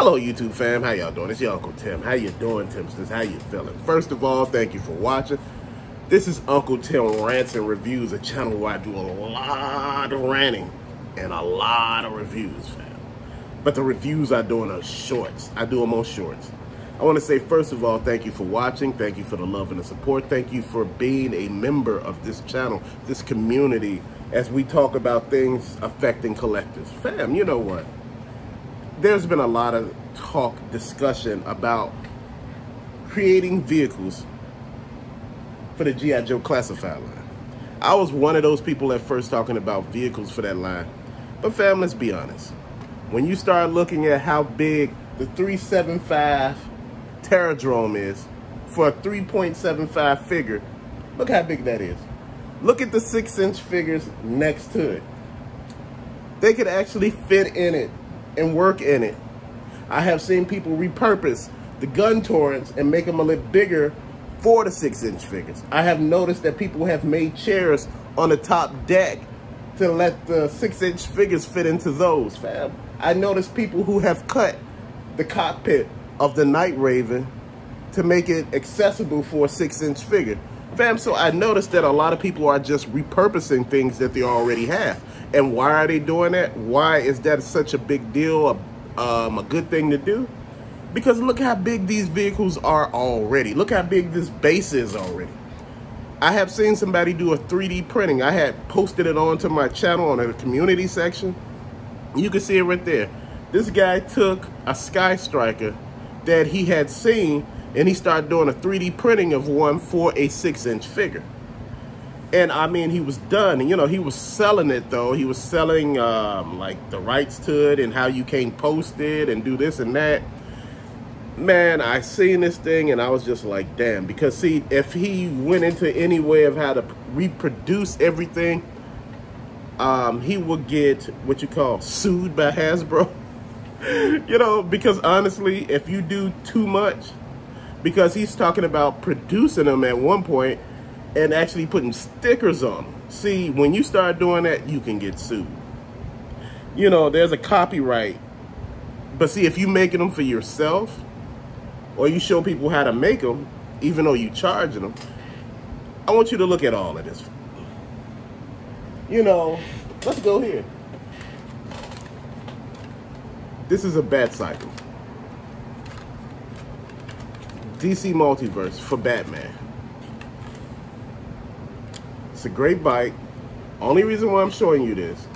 Hello, YouTube fam. How y'all doing? It's your Uncle Tim. How you doing, Timsters? How you feeling? First of all, thank you for watching. This is Uncle Tim Rants and Reviews, a channel where I do a lot of ranting and a lot of reviews, fam. But the reviews I do are shorts. I do them on shorts. I want to say, first of all, thank you for watching. Thank you for the love and the support. Thank you for being a member of this channel, this community, as we talk about things affecting collectors. Fam, you know what? There's been a lot of discussion about creating vehicles for the G.I. Joe Classified line. I was one of those people at first talking about vehicles for that line. But fam, let's be honest. When you start looking at how big the 375 Terradrome is for a 3.75 figure, look how big that is. Look at the 6-inch figures next to it. They could actually fit in it and work in it. I have seen people repurpose the gun turrets and make them a little bigger for the 6-inch figures. I have noticed that people have made chairs on the top deck to let the 6-inch figures fit into those, fam. I noticed people who have cut the cockpit of the Night Raven to make it accessible for a 6-inch figure. Fam, so I noticed that a lot of people are just repurposing things that they already have. And why are they doing that? Why is that such a big deal, a good thing to do? Because look how big these vehicles are already. Look how big this base is already. I have seen somebody do a 3D printing. I had posted it onto my channel on the community section. You can see it right there. This guy took a Sky Striker that he had seen and he started doing a 3D printing of one for a 6-inch figure. And I mean, he was done. And, you know, he was selling it, though. He was selling, like, the rights to it and how you can post it and do this and that. Man, I seen this thing and I was just like, damn. Because, see, if he went into any way of how to reproduce everything, he would get what you call sued by Hasbro. You know, because honestly, if you do too much, because he's talking about producing them at one point, and actually putting stickers on them. See, when you start doing that, you can get sued. You know, there's a copyright. But see, if you're making them for yourself, or you show people how to make them, even though you're charging them, I want you to look at all of this. You know, let's go here. This is a Batcycle. DC Multiverse for Batman. It's a great bike. Only reason why I'm showing you this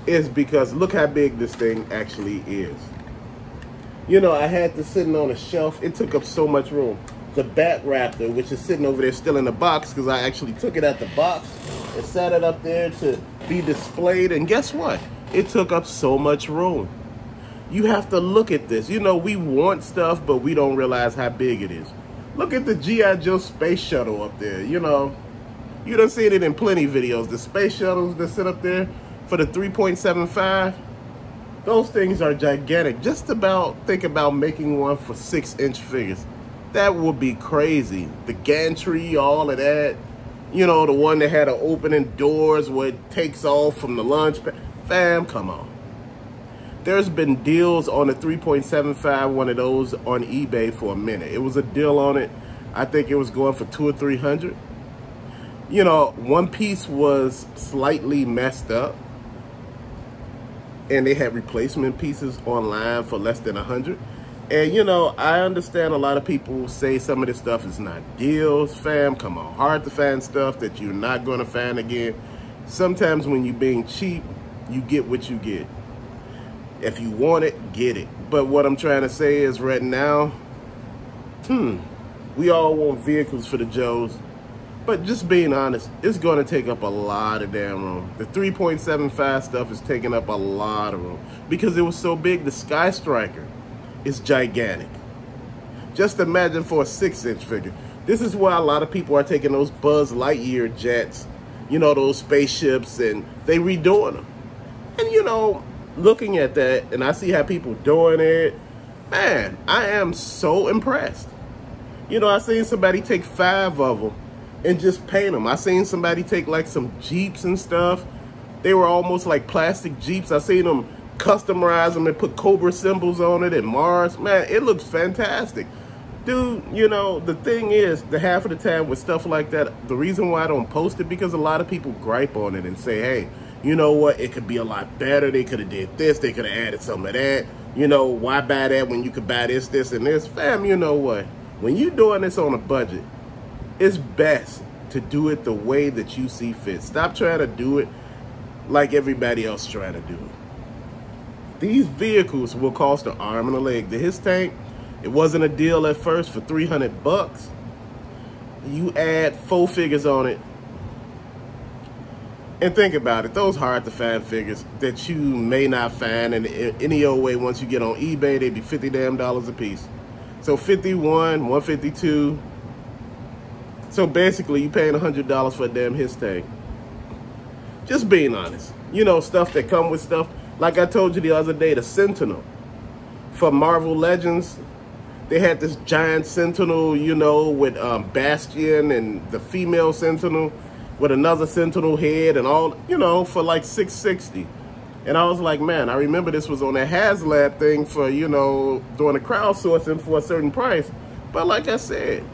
is because look how big this thing actually is. You know, I had this sitting on a shelf. It took up so much room. The Bat Raptor, which is sitting over there still in the box, because I actually took it out the box and sat it up there to be displayed. And guess what? It took up so much room. You have to look at this. You know, we want stuff, but we don't realize how big it is. Look at the G.I. Joe Space Shuttle up there, you know. You done seen it in plenty of videos. The space shuttles that sit up there for the 3.75, those things are gigantic. Just about think about making one for 6-inch figures. That would be crazy. The gantry, all of that. You know, the one that had an opening doors where it takes off from the launch pad. Fam, come on. There's been deals on the 3.75, one of those on eBay for a minute. It was a deal on it. I think it was going for $200 or $300. You know, one piece was slightly messed up and they had replacement pieces online for less than $100. And you know, I understand a lot of people say some of this stuff is not deals. Fam, come on, hard to find stuff that you're not going to find again. Sometimes when you're being cheap, you get what you get. If you want it, get it. But what I'm trying to say is right now, we all want vehicles for the Joes. But just being honest, it's going to take up a lot of damn room. The 3.75 stuff is taking up a lot of room. Because it was so big, the Sky Striker is gigantic. Just imagine for a 6-inch figure. This is why a lot of people are taking those Buzz Lightyear jets, you know, those spaceships, and they redoing them. And you know, looking at that, and I see how people doing it, man, I am so impressed. You know, I seen somebody take 5 of them and just paint them. I seen somebody take like some Jeeps and stuff. They were almost like plastic Jeeps. I seen them customize them and put Cobra symbols on it and Mars. Man, it looks fantastic. Dude, you know, the thing is, the half of the time with stuff like that, the reason why I don't post it, because a lot of people gripe on it and say, hey, you know what, it could be a lot better. They could have did this. They could have added some of that. You know, why buy that when you could buy this, this, and this? Fam, you know what? When you're doing this on a budget, it's best to do it the way that you see fit. Stop trying to do it like everybody else trying to do it. These vehicles will cost an arm and a leg. The His Tank, it wasn't a deal at first for $300. You add 4 figures on it. And think about it, those hard to find figures that you may not find in any old way. Once you get on eBay, they'd be $50 damn a piece. So 51, 152. So basically you paying $100 for a damn His Tank. Just being honest. You know, stuff that come with stuff. Like I told you the other day, the Sentinel for Marvel Legends. They had this giant Sentinel, you know, with Bastion and the female Sentinel with another Sentinel head and all, you know, for like $660. And I was like, man, I remember this was on that HasLab thing for, you know, doing the crowdsourcing for a certain price. But like I said,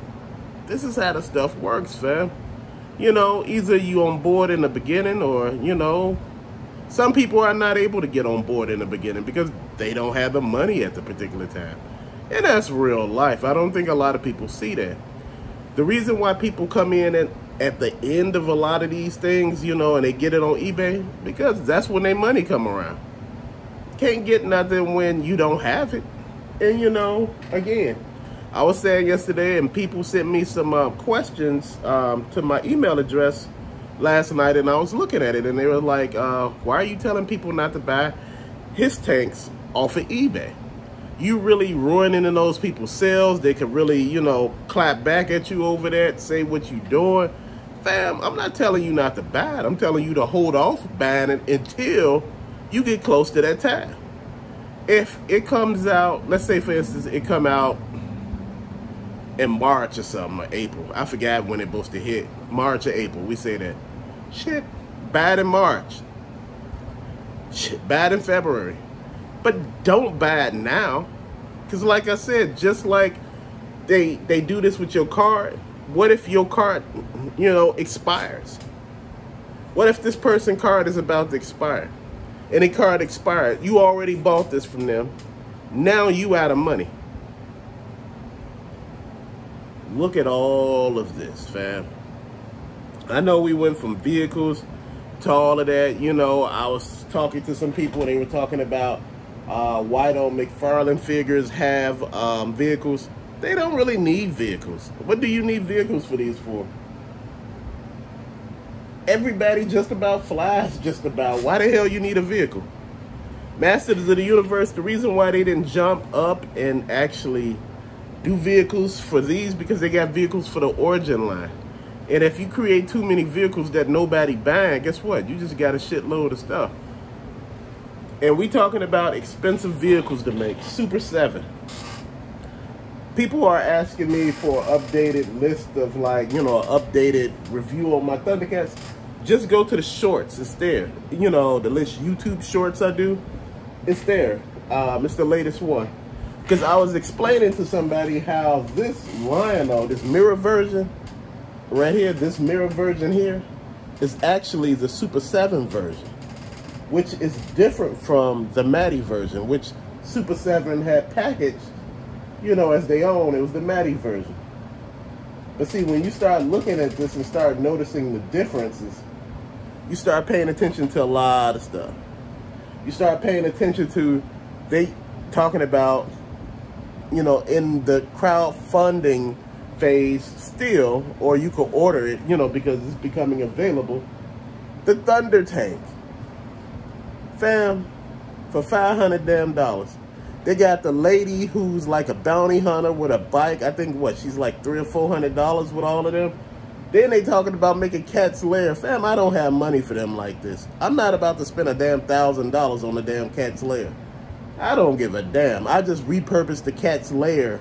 this is how the stuff works, fam. You know, either you on board in the beginning or, you know, some people are not able to get on board in the beginning because they don't have the money at the particular time. And that's real life. I don't think a lot of people see that. The reason why people come in at the end of a lot of these things, you know, and they get it on eBay, because that's when their money come around. Can't get nothing when you don't have it. And, you know, again, I was saying yesterday, and people sent me some questions to my email address last night, and I was looking at it, and they were like, why are you telling people not to buy His Tanks off of eBay? You really ruining in those people's sales. They could really, you know, clap back at you over that, say what you doing. Fam, I'm not telling you not to buy it. I'm telling you to hold off buying it until you get close to that time. If it comes out, let's say for instance, it come out in March or something, or April. I forgot when it supposed to hit. March or April, we say that. Shit, buy it in March. Shit, buy it in February. But don't buy it now. Because like I said, just like they do this with your card, what if your card, you know, expires? What if this person's card is about to expire? And the card expired. You already bought this from them. Now you out of money. Look at all of this, fam. I know we went from vehicles to all of that. You know, I was talking to some people and they were talking about why don't McFarlane figures have vehicles? They don't really need vehicles. What do you need vehicles for these for? Everybody just about flies just about. Why the hell you need a vehicle? Masters of the Universe, the reason why they didn't jump up and actually do vehicles for these, because they got vehicles for the Origin line. And if you create too many vehicles that nobody buying, guess what? You just got a shitload of stuff. And we talking about expensive vehicles to make. Super 7. People are asking me for an updated list of, like, you know, an updated review on my Thundercats. Just go to the shorts. It's there. You know, the list YouTube shorts I do. It's there. It's the latest one. Because I was explaining to somebody how this Lion-O, this mirror version right here, this mirror version here, is actually the Super 7 version, which is different from the Matty version, which Super 7 had packaged, you know, as they own. It was the Matty version. But see, when you start looking at this and start noticing the differences, you start paying attention to a lot of stuff. You start paying attention to, they talking about, you know, in the crowdfunding phase still, or you could order it, you know, because it's becoming available, the Thunder Tank. Fam, for $500 damn. They got the lady who's like a bounty hunter with a bike. I think, what, she's like $300 or $400 with all of them. Then they talking about making Cat's Lair. Fam, I don't have money for them like this. I'm not about to spend a damn $1,000 on the damn Cat's Lair. I don't give a damn. I just repurposed the Cat's Lair,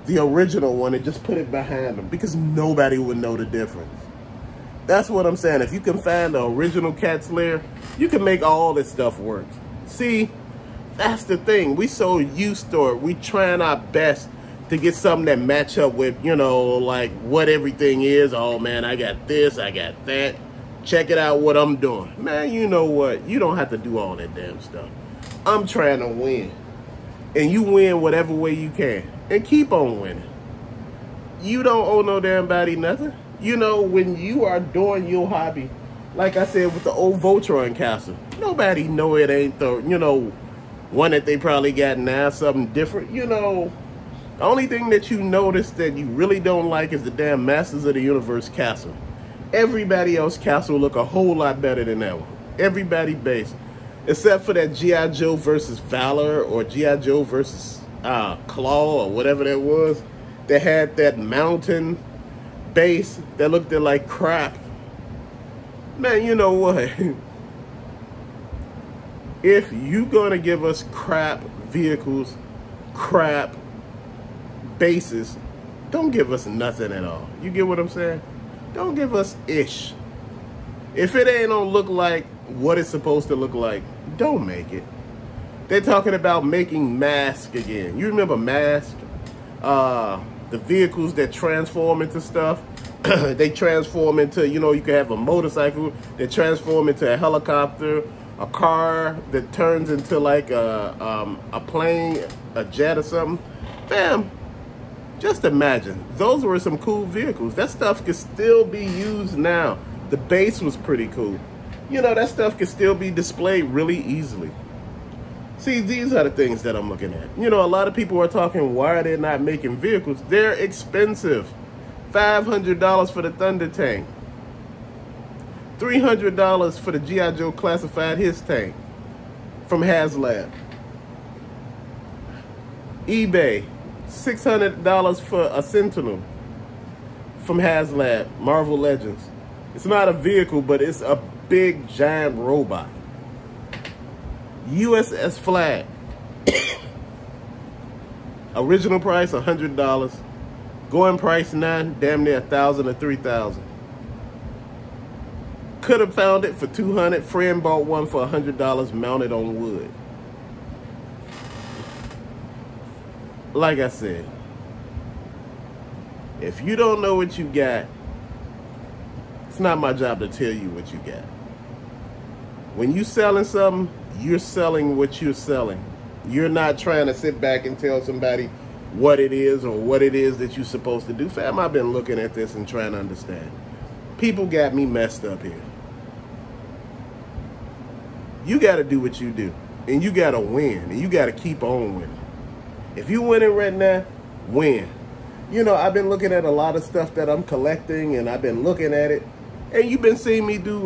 the original one, and just put it behind them because nobody would know the difference. That's what I'm saying. If you can find the original Cat's Lair, you can make all this stuff work. See, That's the thing. We so used to it. We trying our best to get something that match up with, you know, like what everything is. Oh man, I got this, I got that. Check it out what I'm doing. Man, you know what? You don't have to do all that damn stuff. I'm trying to win. And you win whatever way you can. And keep on winning. You don't owe no damn body nothing. You know, when you are doing your hobby, like I said with the old Voltron castle, nobody know it ain't the, you know, one that they probably got now, something different. You know, the only thing that you notice that you really don't like is the damn Masters of the Universe castle. Everybody else castle look a whole lot better than that one. Everybody base. Except for that G.I. Joe versus Valor or G.I. Joe versus Claw or whatever that was. That had that mountain base that looked like crap. Man, you know what? If you gonna give us crap vehicles, crap bases, don't give us nothing at all. You get what I'm saying? Don't give us ish. If it ain't gonna look like what it's supposed to look like, don't make it. They're talking about making Mask again. You remember Mask? The vehicles that transform into stuff. They transform into, you know, you can have a motorcycle that transform into a helicopter, a car that turns into like a plane, a jet or something. Fam, just imagine. Those were some cool vehicles. That stuff could still be used now. The base was pretty cool. You know, that stuff could still be displayed really easily. See, these are the things that I'm looking at. You know, a lot of people are talking, why are they not making vehicles? They're expensive. $500 for the Thunder tank. $300 for the G.I. Joe Classified his tank from HasLab. eBay, $600 for a Sentinel from HasLab, Marvel Legends. It's not a vehicle, but it's a big giant robot. USS Flag. Original price $100. Going price $9, damn near $1,000 or $3,000. Could have found it for $200. Friend bought one for $100 mounted on wood. Like I said, if you don't know what you got, it's not my job to tell you what you got. When you selling something, you're selling what you're selling. You're not trying to sit back and tell somebody what it is or what it is that you're supposed to do. Fam, I've been looking at this and trying to understand. People got me messed up here. You got to do what you do. And you got to win. And you got to keep on winning. If you winning right now, win. You know, I've been looking at a lot of stuff that I'm collecting, and I've been looking at it. And you've been seeing me do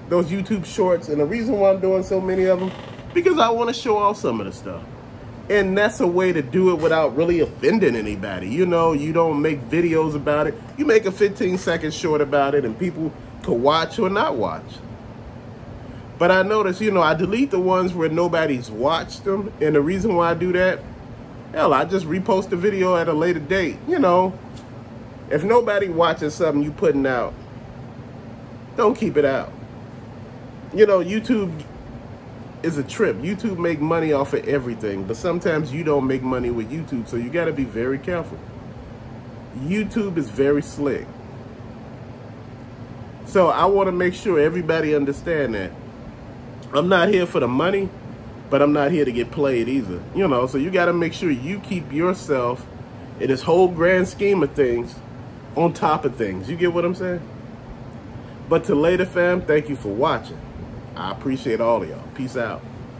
those YouTube shorts. And the reason why I'm doing so many of them, because I want to show off some of the stuff. And that's a way to do it without really offending anybody. You know, you don't make videos about it. You make a 15-second short about it, and people can watch or not watch. But I notice, you know, I delete the ones where nobody's watched them. And the reason why I do that, hell, I just repost the video at a later date. You know, if nobody watches something you putting out, don't keep it out. You know, YouTube is a trip. YouTube make money off of everything, but sometimes you don't make money with YouTube, so you got to be very careful. YouTube is very slick. So I want to make sure everybody understand that. I'm not here for the money, but I'm not here to get played either. You know, so you got to make sure you keep yourself in this whole grand scheme of things on top of things. You get what I'm saying? But to later, fam, thank you for watching. I appreciate all of y'all. Peace out.